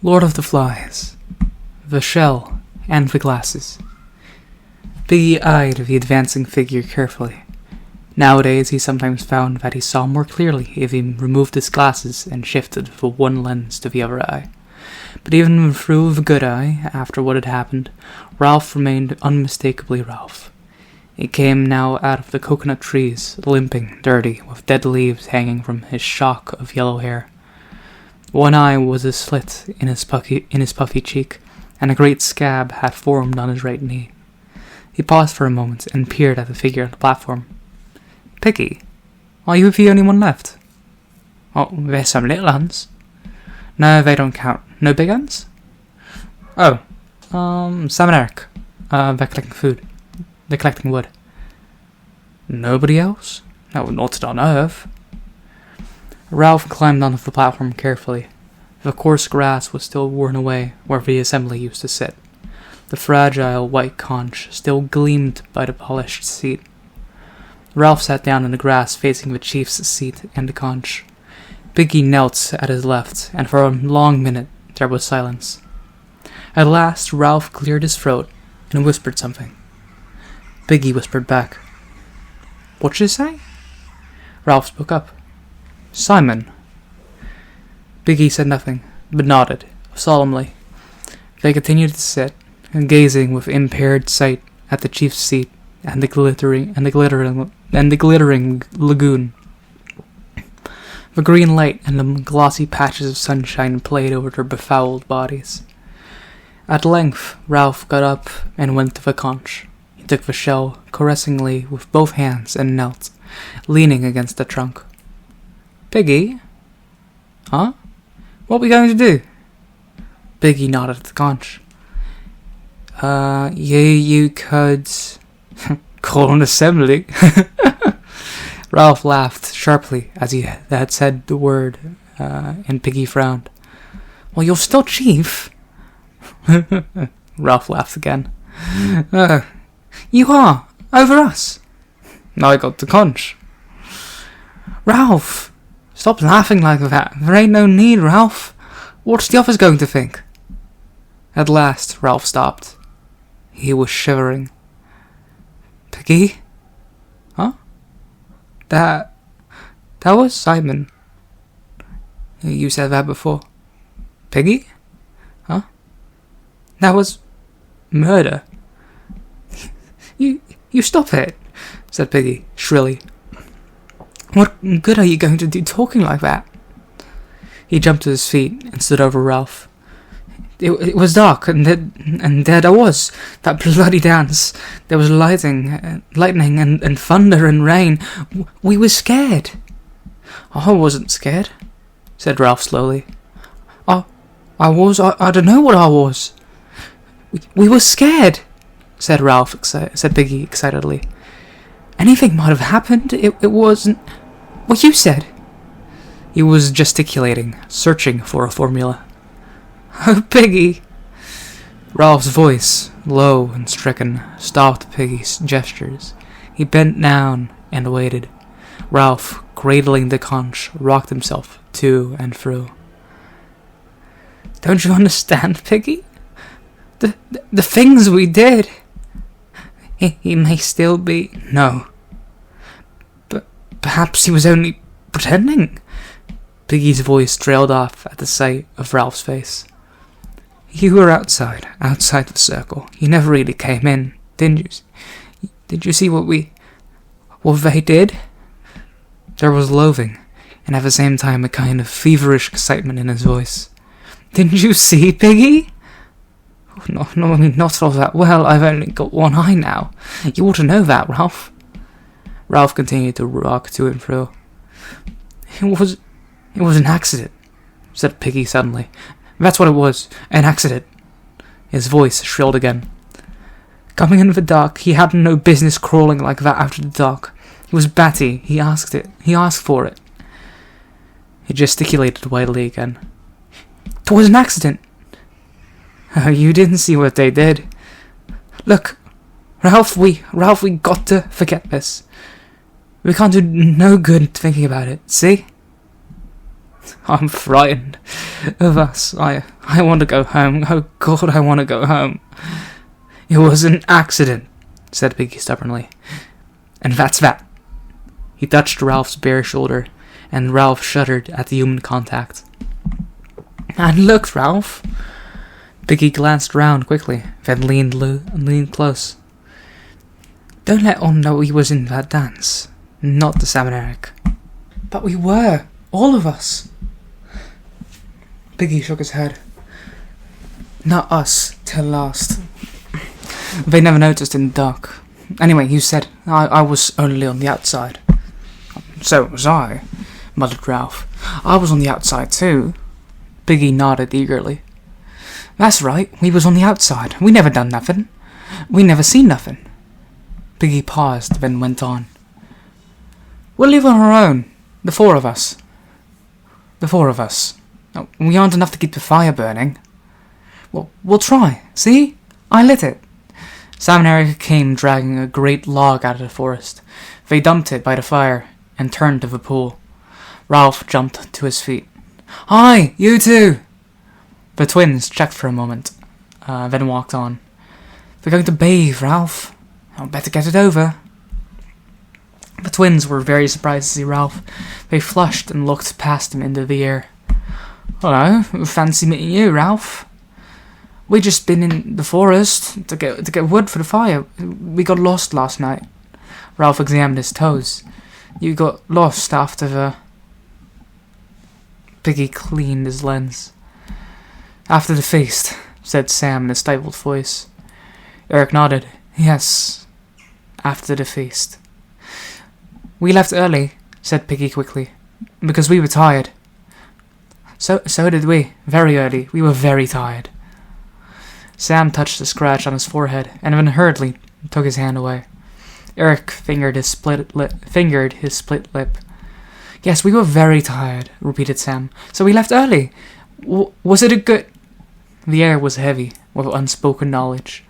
Lord of the Flies, the shell, and the glasses. Piggy eyed the advancing figure carefully. Nowadays he sometimes found that he saw more clearly if he removed his glasses and shifted the one lens to the other eye. But even through the good eye, after what had happened, Ralph remained unmistakably Ralph. He came now out of the coconut trees, limping, dirty, with dead leaves hanging from his shock of yellow hair. One eye was a slit in his puffy cheek, and a great scab had formed on his right knee. He paused for a moment and peered at the figure on the platform. "Piggy, are you the only one left?" "Oh, there's some little uns." "No, they don't count. No big uns?" "Oh, Sam and Eric. They're collecting food. They're collecting wood." "Nobody else?" "No, not on Earth." Ralph climbed onto the platform carefully. The coarse grass was still worn away where the assembly used to sit. The fragile white conch still gleamed by the polished seat. Ralph sat down in the grass facing the chief's seat and the conch. Piggy knelt at his left, and for a long minute there was silence. At last Ralph cleared his throat and whispered something. Piggy whispered back. "What'd you say?" Ralph spoke up. "Simon." Piggy said nothing, but nodded, solemnly. They continued to sit, gazing with impaired sight at the chief's seat and the glittering lagoon. The green light and the glossy patches of sunshine played over their befouled bodies. At length, Ralph got up and went to the conch. He took the shell caressingly with both hands and knelt, leaning against the trunk. "Piggy?" "Huh? What are we going to do?" Piggy nodded at the conch. You could call an assembly." Ralph laughed sharply as he had said the word, and Piggy frowned. "Well, you're still chief." Ralph laughed again. "You are, over us." "I got the conch." "Ralph, stop laughing like that. There ain't no need, Ralph. What's the others going to think?" At last, Ralph stopped. He was shivering. "Piggy? Huh? That was Simon." "You said that before." "Piggy? Huh? That was murder." You stop it," said Piggy, shrilly. "What good are you going to do talking like that?" He jumped to his feet and stood over Ralph. It was dark, and there was that bloody dance. There was lightning and thunder and rain. We were scared." "I wasn't scared," said Ralph slowly. I was. I don't know what I was." We were scared," said Piggy excitedly. "Anything might have happened. It wasn't what you said." He was gesticulating, searching for a formula. "Oh, Piggy!" Ralph's voice, low and stricken, stopped Piggy's gestures. He bent down and waited. Ralph, cradling the conch, rocked himself to and fro. "Don't you understand, Piggy? The things we did. He may still be. No. But perhaps he was only pretending." Piggy's voice trailed off at the sight of Ralph's face. "You were outside the circle. You never really came in, didn't you? Did you see what they did?" There was loathing, and at the same time a kind of feverish excitement in his voice. "Didn't you see, Piggy?" No, not all that well. I've only got one eye now. You ought to know that, Ralph." Ralph continued to rock to and fro. It was an accident," said Piggy suddenly. "That's what it was, an accident." His voice shrilled again. "Coming in the dark, he had no business crawling like that out of the dark. He was batty, he asked for it." He gesticulated wildly again. "It was an accident." "Oh, you didn't see what they did. Look, Ralph, we got to forget this. We can't do no good thinking about it, see?" I'm frightened of us. I want to go home. Oh God, I want to go home. It was an accident, said Piggy stubbornly. And that's that. He touched Ralph's bare shoulder, and Ralph shuddered at the human contact. And look, Ralph. Piggy glanced round quickly, then leaned close. Don't let on know we was in that dance. Not the Sam and Eric. But we were. All of us. Piggy shook his head. Not us, till last. They never noticed in the dark. Anyway, you said I was only on the outside. So was I, muttered Ralph. I was on the outside too. Piggy nodded eagerly. That's right, we was on the outside. We never done nothing. We never seen nothing. Piggy paused, then went on. We'll live on our own, the four of us. The four of us. We aren't enough to keep the fire burning. Well, we'll try. See? I lit it. Sam and Eric came dragging a great log out of the forest. They dumped it by the fire and turned to the pool. Ralph jumped to his feet. Hi, you two! The twins checked for a moment, then walked on. We're going to bathe, Ralph. I'll better get it over. The twins were very surprised to see Ralph. They flushed and looked past him into the air. Hello, fancy meeting you, Ralph. We just been in the forest to get wood for the fire. We got lost last night. Ralph examined his toes. You got lost after the... Piggy cleaned his lens. After the feast, said Sam in a stifled voice. Eric nodded. Yes, after the feast. We left early, said Piggy quickly, because we were tired. So did we. Very early. We were very tired. Sam touched a scratch on his forehead, and then hurriedly took his hand away. Eric fingered his split lip. Yes, we were very tired, repeated Sam. So we left early. Was it a good... The air was heavy with unspoken knowledge.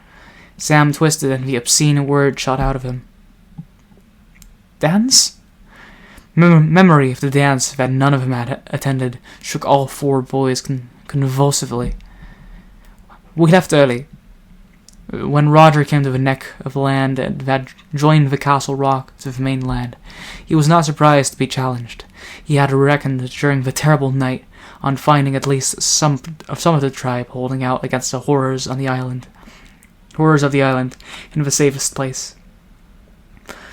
Sam twisted, and the obscene word shot out of him. Dance? Memory of the dance that none of them had attended shook all four boys convulsively. We left early. When Roger came to the neck of land that joined the castle rock to the mainland, he was not surprised to be challenged. He had reckoned during the terrible night on finding at least some of the tribe holding out against the horrors of the island in the safest place.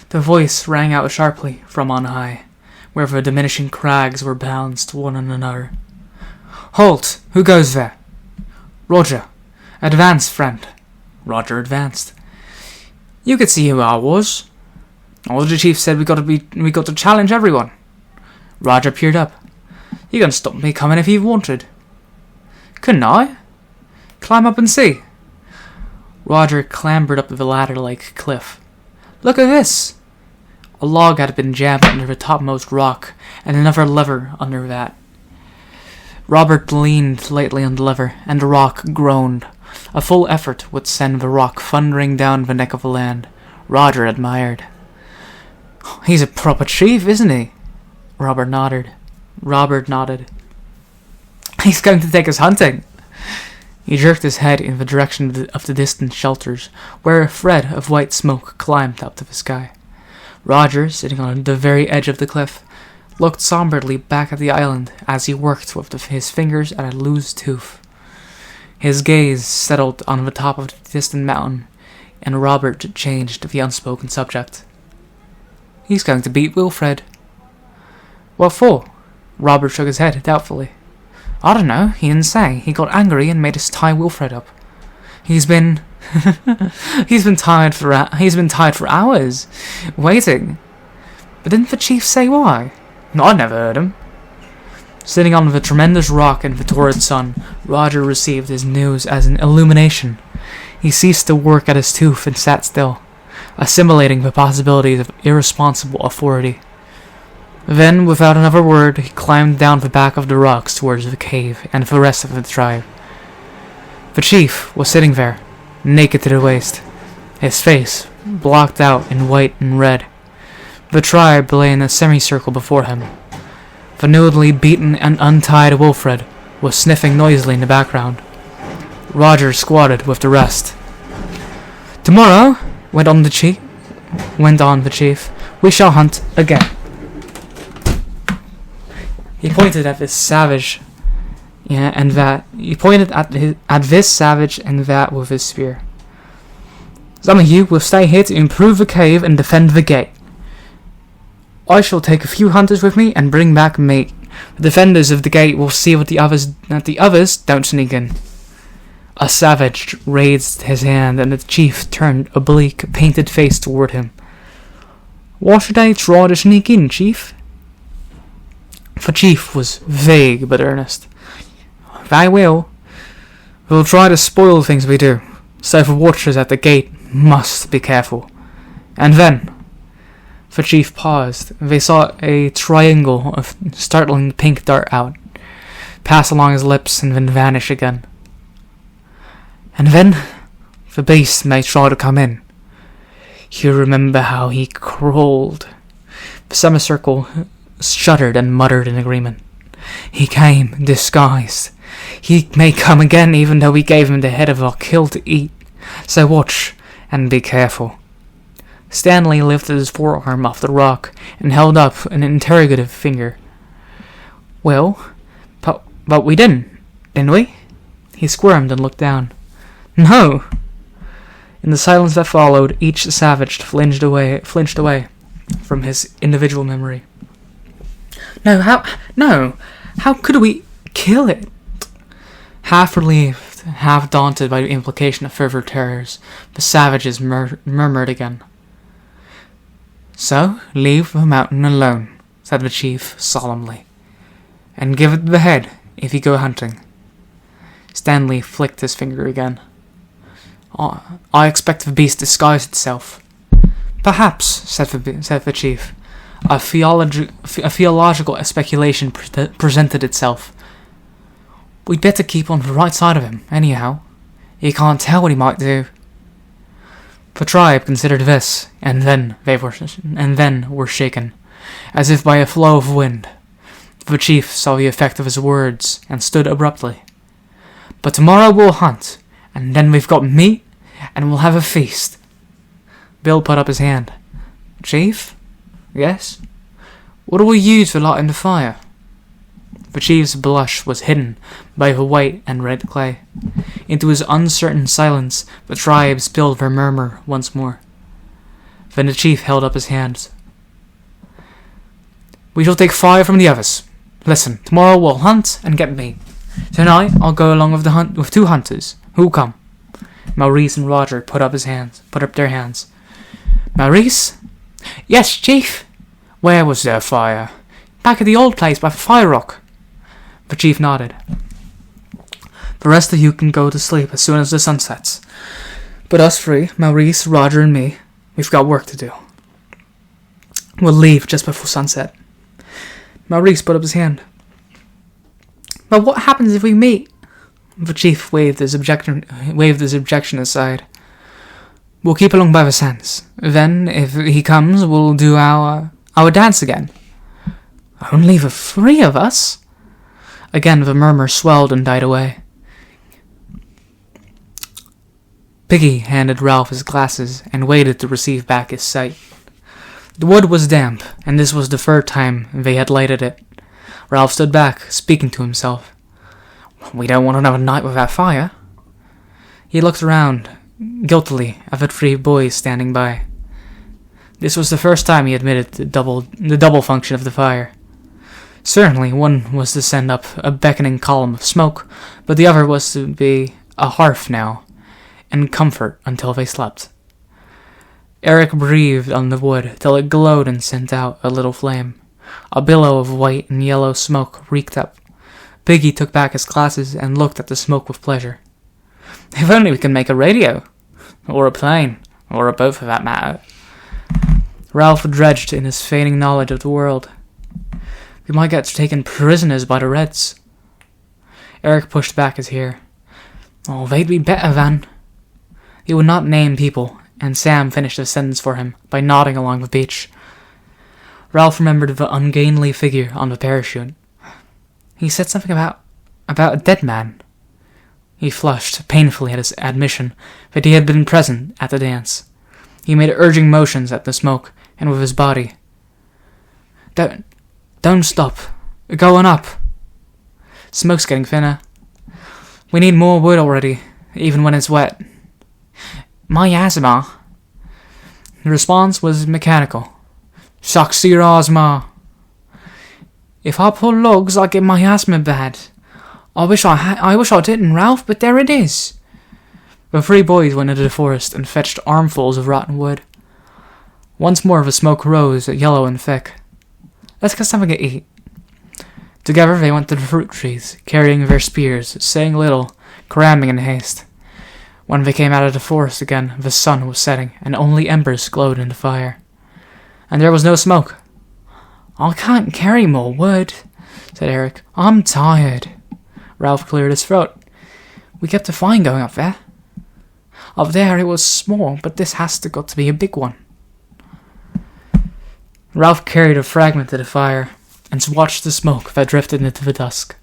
The voice rang out sharply from on high, where the diminishing crags were balanced one on another. Halt! Who goes there? Roger. Advance, friend. Roger advanced. You could see who I was. All the chief said we got to challenge everyone. Roger peered up. You can stop me coming if you wanted. Couldn't I? Climb up and see. Roger clambered up the ladder-like cliff. Look at this! A log had been jammed under the topmost rock, and another lever under that. Robert leaned lightly on the lever, and the rock groaned. A full effort would send the rock thundering down the neck of the land. Roger admired. He's a proper chief, isn't he? Robert nodded. He's going to take us hunting. He jerked his head in the direction of the distant shelters, where a thread of white smoke climbed up to the sky. Roger, sitting on the very edge of the cliff, looked somberly back at the island as he worked with his fingers at a loose tooth. His gaze settled on the top of the distant mountain, and Robert changed the unspoken subject. He's going to beat Wilfred. What for? Robert shook his head doubtfully. I don't know, he didn't say. He got angry and made us tie Wilfred up. He's been tied for hours, waiting. But didn't the chief say why? I never heard him. Sitting on the tremendous rock in the torrid sun, Roger received his news as an illumination. He ceased to work at his tooth and sat still, assimilating the possibilities of irresponsible authority. Then, without another word, he climbed down the back of the rocks towards the cave and the rest of the tribe. The chief was sitting there, naked to the waist, his face blocked out in white and red. The tribe lay in a semicircle before him. The newly beaten and untied Wilfred was sniffing noisily in the background. Roger squatted with the rest. "Tomorrow," went on the chief, "we shall hunt again." He pointed at this savage, at this savage and that with his spear. "Some of you will stay here to improve the cave and defend the gate. I shall take a few hunters with me and bring back meat. The defenders of the gate will see that the others don't sneak in." A savage raised his hand, and the chief turned a bleak, painted face toward him. "Why should I try to sneak in, chief?" The chief was vague but earnest. "They will. We'll try to spoil things we do, so the watchers at the gate must be careful. And then..." The chief paused. They saw a triangle of startling pink dart out, pass along his lips, and then vanish again. "And then the beast may try to come in. You remember how he crawled?" The semicircle shuddered and muttered in agreement. "He came disguised. He may come again, even though we gave him the head of our kill to eat. So watch and be careful." Stanley lifted his forearm off the rock and held up an interrogative finger. "Well, but we didn't we?" He squirmed and looked down. "No." In the silence that followed, each savage flinched away from his individual memory. No, how could we kill it?" Half relieved, half daunted by the implication of further terrors, the savages murmured again. "So, leave the mountain alone," said the chief solemnly, "and give it the head if you go hunting." Stanley flicked his finger again. "I expect the beast disguised itself." "Perhaps," said the chief. A theological speculation presented itself. "We'd better keep on the right side of him, anyhow. You can't tell what he might do." The tribe considered this, and then were shaken, as if by a flow of wind. The chief saw the effect of his words and stood abruptly. "But tomorrow we'll hunt, and then we've got meat, and we'll have a feast." Bill put up his hand. "Chief?" "Yes?" "What do we use for lighting the fire?" The chief's blush was hidden by the white and red clay. Into his uncertain silence, the tribe spilled their murmur once more. Then the chief held up his hands. "We shall take fire from the others. Listen, tomorrow we'll hunt and get meat. Tonight I'll go along with 2 hunters. Who'll come?" Maurice and Roger put up their hands. "Maurice?" "Yes, chief." "Where was their fire?" "Back at the old place by the fire rock." The chief nodded. "The rest of you can go to sleep as soon as the sun sets. But us 3, Maurice, Roger, and me, we've got work to do. We'll leave just before sunset." Maurice put up his hand. "But what happens if we meet?" The chief waved his objection aside. "We'll keep along by the sands. Then, if he comes, we'll do our dance again." "Only the 3 of us?" Again the murmur swelled and died away. Piggy handed Ralph his glasses and waited to receive back his sight. The wood was damp, and this was the 3rd time they had lighted it. Ralph stood back, speaking to himself. "We don't want another night without fire." He looked around, guiltily, at the 3 boys standing by. This was the first time he admitted the double function of the fire. Certainly, one was to send up a beckoning column of smoke, but the other was to be a hearth now, and comfort until they slept. Eric breathed on the wood till it glowed and sent out a little flame. A billow of white and yellow smoke reeked up. Piggy took back his glasses and looked at the smoke with pleasure. "If only we could make a radio. Or a plane. Or a boat for that matter." Ralph dredged in his fading knowledge of the world. "We might get taken prisoners by the Reds." Eric pushed back his hair. "Oh, they'd be better than..." He would not name people, and Sam finished the sentence for him by nodding along the beach. Ralph remembered the ungainly figure on the parachute. He said something about a dead man. He flushed painfully at his admission that he had been present at the dance. He made urging motions at the smoke and with his body. Don't stop. Going up. Smoke's getting thinner. We need more wood already, even when it's wet. My asthma. The response was mechanical. Sucks your asthma. If I pull logs, I get my asthma bad. I wish I didn't, Ralph, but there it is. The three boys went into the forest and fetched armfuls of rotten wood. Once more the smoke rose, yellow and thick. Let's get something to eat. Together they went to the fruit trees, carrying their spears, saying little, cramming in haste. When they came out of the forest again, the sun was setting, and only embers glowed in the fire. And there was no smoke. I can't carry more wood, said Eric. I'm tired. Ralph cleared his throat. We kept a fire going up there. Up there it was small, but this has got to be a big one. Ralph carried a fragment to the fire and watched the smoke that drifted into the dusk.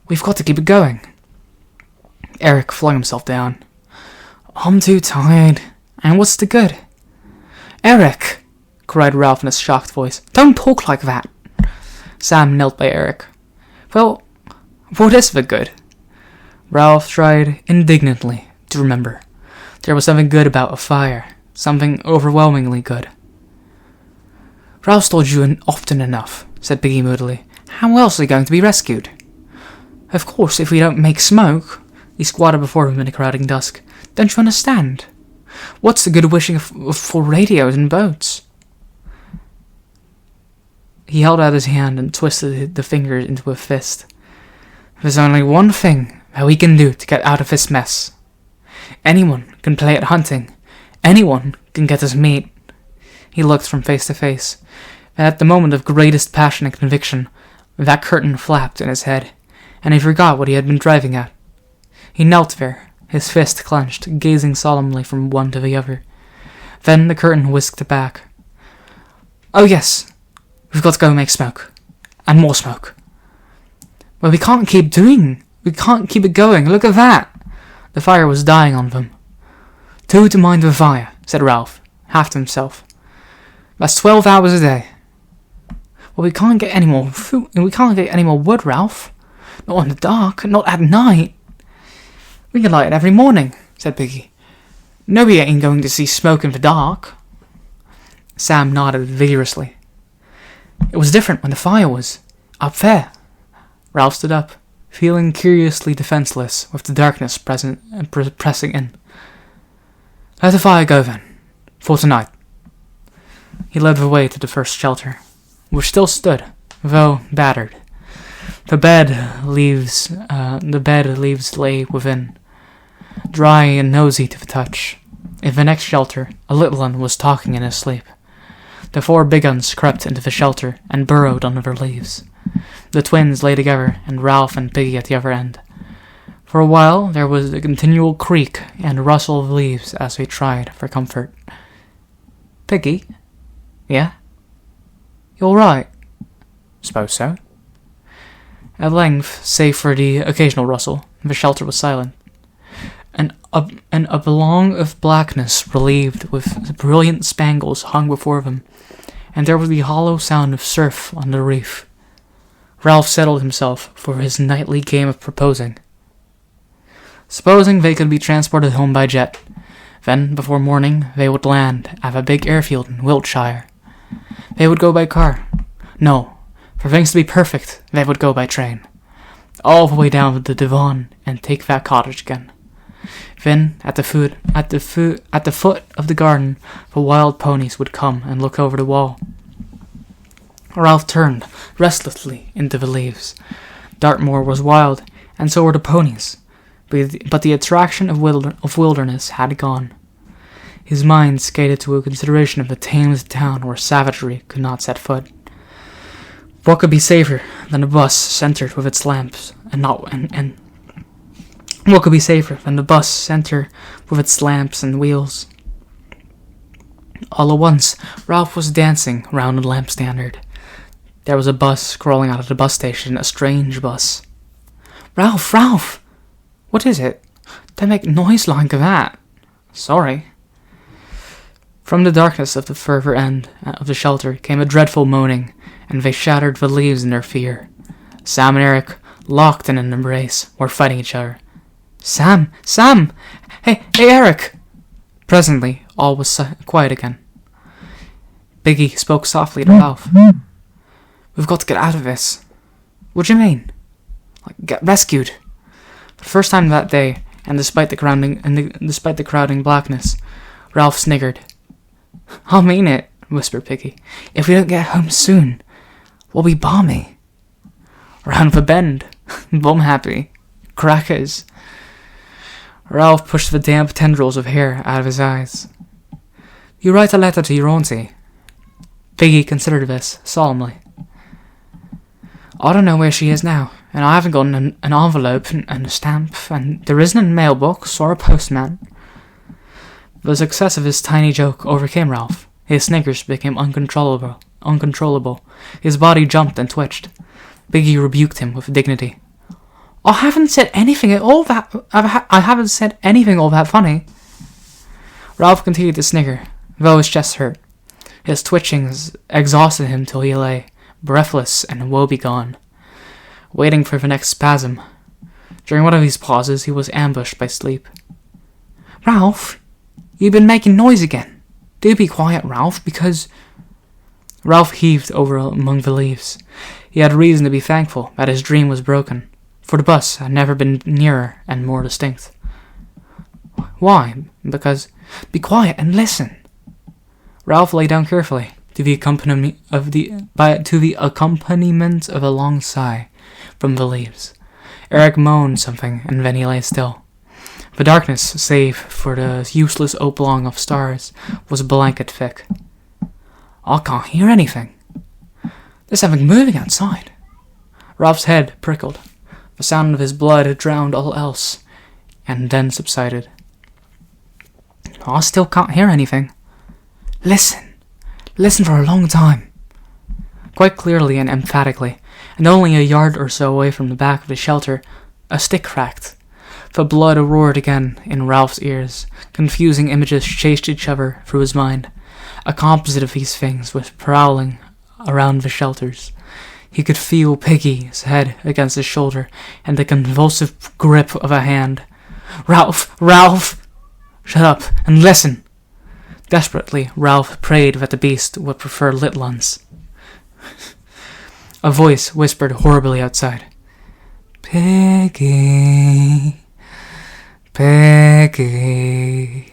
We've got to keep it going. Eric flung himself down. I'm too tired. And what's the good? Eric, cried Ralph in a shocked voice. Don't talk like that. Sam knelt by Eric. Well, what is the good? Ralph tried indignantly to remember. There was something good about a fire. Something overwhelmingly good. Ralph's told you often enough, said Piggy moodily. How else are we going to be rescued? Of course, if we don't make smoke. He squatted before him in the crowding dusk. Don't you understand? What's the good of wishing for radios and boats? He held out his hand and twisted the fingers into a fist. There's only one thing that we can do to get out of this mess. Anyone can play at hunting. Anyone can get us meat. He looked from face to face, and at the moment of greatest passion and conviction, that curtain flapped in his head, and he forgot what he had been driving at. He knelt there, his fist clenched, gazing solemnly from one to the other. Then the curtain whisked back. Oh yes, we've got to go make smoke. And more smoke. But we can't keep it going, look at that! The fire was dying on them. Two to mind the fire, said Ralph, half to himself. That's 12 hours a day. Well, we can't get any more food. We can't get any more wood, Ralph. Not in the dark, not at night. We can light it every morning, said Piggy. Nobody ain't going to see smoke in the dark. Sam nodded vigorously. It was different when the fire was up there. Ralph stood up, feeling curiously defenseless with the darkness pressing in. Let the fire go then, for tonight. He led the way to the first shelter, which still stood, though battered. The bed leaves lay within, dry and nosy to the touch. In the next shelter, a little one was talking in his sleep. The four big uns crept into the shelter and burrowed under their leaves. The twins lay together, and Ralph and Piggy at the other end. For a while there was a continual creak and rustle of leaves as they tried for comfort. Piggy? Yeah? You all right? Suppose so. At length, save for the occasional rustle, the shelter was silent. An oblong of blackness relieved with brilliant spangles hung before them, and there was the hollow sound of surf on the reef. Ralph settled himself for his nightly game of proposing. Supposing they could be transported home by jet, then before morning they would land at a big airfield in Wiltshire. They would go by car. No, for things to be perfect, they would go by train. All the way down to the Devon and take that cottage again. Then, at the foot of the garden, the wild ponies would come and look over the wall. Ralph turned restlessly into the leaves. Dartmoor was wild, and so were the ponies, but the attraction of wilderness had gone. His mind skated to a consideration of the tamed town where savagery could not set foot. What could be safer than a bus centered with its lamps, and what could be safer than the bus centered with its lamps and wheels? All at once, Ralph was dancing round a lamp standard. There was a bus crawling out of the bus station, a strange bus. "Ralph, Ralph! What is it? Don't make noise like that." "Sorry." From the darkness of the further end of the shelter came a dreadful moaning, and they shattered the leaves in their fear. Sam and Eric, locked in an embrace, were fighting each other. "Sam! Sam! Hey, Eric!" Presently, all was quiet again. Biggie spoke softly to Ralph. "We've got to get out of this." "What do you mean?" "Get rescued." For the first time that day, and despite the crowding blackness, Ralph sniggered. "I mean it," whispered Piggy. "If we don't get home soon, we'll be balmy. Round the bend, bum happy. Crackers." Ralph pushed the damp tendrils of hair out of his eyes. "You write a letter to your auntie?" Piggy considered this solemnly. "I don't know where she is now, and I haven't got an envelope and a stamp, and there isn't a mailbox or a postman." The success of his tiny joke overcame Ralph. His snickers became uncontrollable. His body jumped and twitched. Biggie rebuked him with dignity. I haven't said anything all that funny." Ralph continued to snigger, though his chest hurt. His twitchings exhausted him till he lay, breathless and woebegone, waiting for the next spasm. During one of these pauses, he was ambushed by sleep. "Ralph, you've been making noise again. Do be quiet, Ralph, because—" Ralph heaved over among the leaves. He had reason to be thankful that his dream was broken, for the bus had never been nearer and more distinct. "Why? Because—" "Be quiet and listen." Ralph lay down carefully, to the accompaniment of a long sigh from the leaves. Eric moaned something, and then he lay still. The darkness, save for the useless oblong of stars, was blanket thick. "I can't hear anything. There's something moving outside." Ralph's head prickled. The sound of his blood drowned all else, and then subsided. "I still can't hear anything." Listen for a long time." Quite clearly and emphatically, and only a yard or so away from the back of the shelter, a stick cracked. The blood roared again in Ralph's ears. Confusing images chased each other through his mind. A composite of these things was prowling around the shelters. He could feel Piggy's head against his shoulder, and the convulsive grip of a hand. "Ralph! Ralph! Shut up and listen!" Desperately, Ralph prayed that the beast would prefer lit ones. A voice whispered horribly outside. "Piggy, Piggy."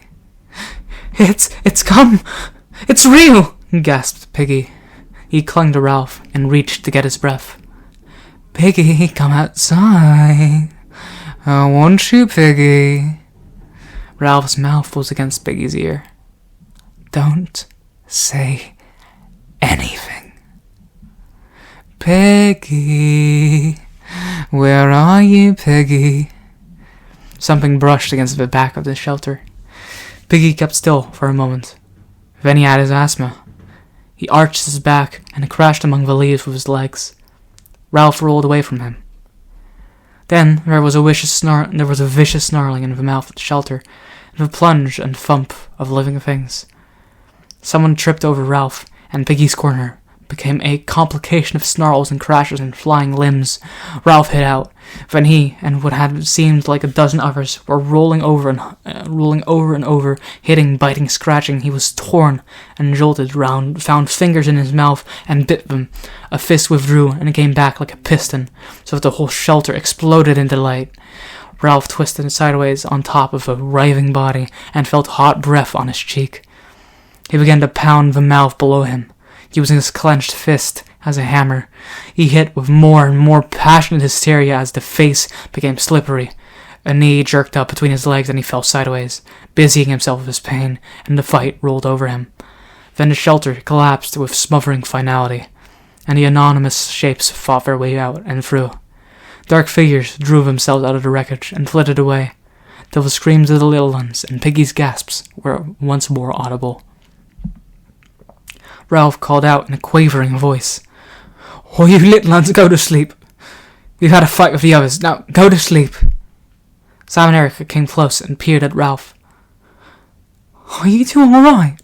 It's come! It's real!" gasped Piggy. He clung to Ralph and reached to get his breath. "Piggy, come outside. I want you, Piggy." Ralph's mouth was against Piggy's ear. "Don't say anything." "Piggy, where are you, Piggy?" Something brushed against the back of the shelter. Piggy kept still for a moment. Then he had his asthma. He arched his back and crashed among the leaves with his legs. Ralph rolled away from him. Then there was a vicious snarling in the mouth of the shelter, and the plunge and thump of living things. Someone tripped over Ralph, and Piggy's corner became a complication of snarls and crashes and flying limbs. Ralph hit out. Then he, and what had seemed like a dozen others, were rolling over and over, hitting, biting, scratching. He was torn and jolted round, found fingers in his mouth, and bit them. A fist withdrew, and it came back like a piston, so that the whole shelter exploded into light. Ralph twisted sideways on top of a writhing body, and felt hot breath on his cheek. He began to pound the mouth below him, using his clenched fist as a hammer. He hit with more and more passionate hysteria as the face became slippery. A knee jerked up between his legs and he fell sideways, busying himself with his pain, and the fight rolled over him. Then the shelter collapsed with smothering finality, and the anonymous shapes fought their way out and through. Dark figures drew themselves out of the wreckage and flitted away, till the screams of the little ones and Piggy's gasps were once more audible. Ralph called out in a quavering voice. "Oh, you little ones, go to sleep. We've had a fight with the others. Now, go to sleep." Sam and Eric came close and peered at Ralph. "Are you two alright?"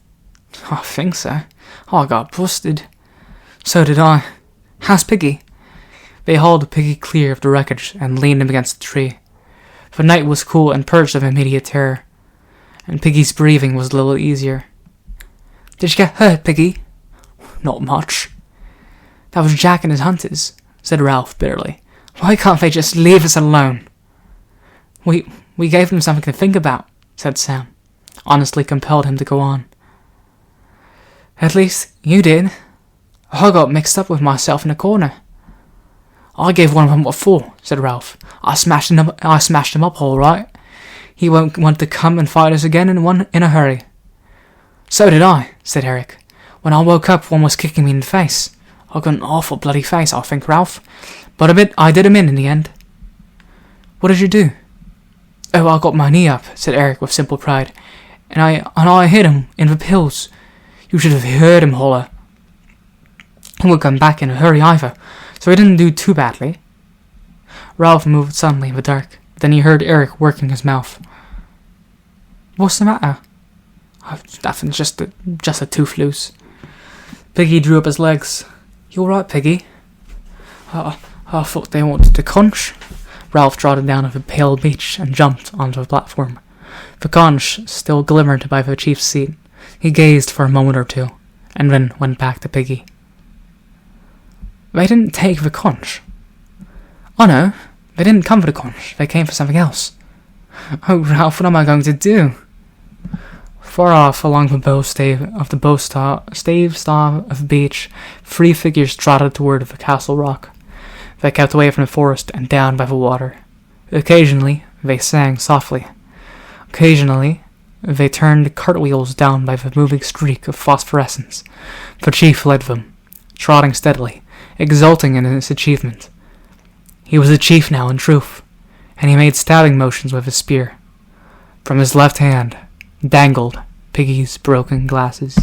"I think so. I got busted." "So did I. How's Piggy?" They hauled Piggy clear of the wreckage and leaned him against the tree. The night was cool and purged of immediate terror, and Piggy's breathing was a little easier. "Did you get hurt, Piggy?" "Not much." "That was Jack and his hunters," said Ralph bitterly. "Why can't they just leave us alone?" We gave them something to think about," said Sam, honestly compelled him to go on. "At least you did. I got mixed up with myself in a corner." "I gave one of them what for," said Ralph. I smashed him up all right. He won't want to come and fight us again in a hurry." "So did I," said Eric. "When I woke up, one was kicking me in the face. I got an awful bloody face, I think, Ralph. But I did him in the end." "What did you do?" "Oh, I got my knee up," said Eric with simple pride. And I hit him in the pills. You should have heard him holler. He would come back in a hurry either, so he didn't do too badly." Ralph moved suddenly in the dark. Then he heard Eric working his mouth. "What's the matter?" "Oh, nothing, just a tooth loose." Piggy drew up his legs. "You all right, Piggy?" I thought they wanted to conch." Ralph trotted down to the pale beach and jumped onto the platform. The conch still glimmered by the chief's seat. He gazed for a moment or two, and then went back to Piggy. "They didn't take the conch." "Oh no, they didn't come for the conch. They came for something else." "Oh, Ralph, what am I going to do?" Far off along the stave of the beach, 3 figures trotted toward the castle rock. They kept away from the forest and down by the water. Occasionally, they sang softly. Occasionally, they turned cartwheels down by the moving streak of phosphorescence. The chief led them, trotting steadily, exulting in his achievement. He was a chief now, in truth, and he made stabbing motions with his spear. From his left hand dangled Piggy's broken glasses.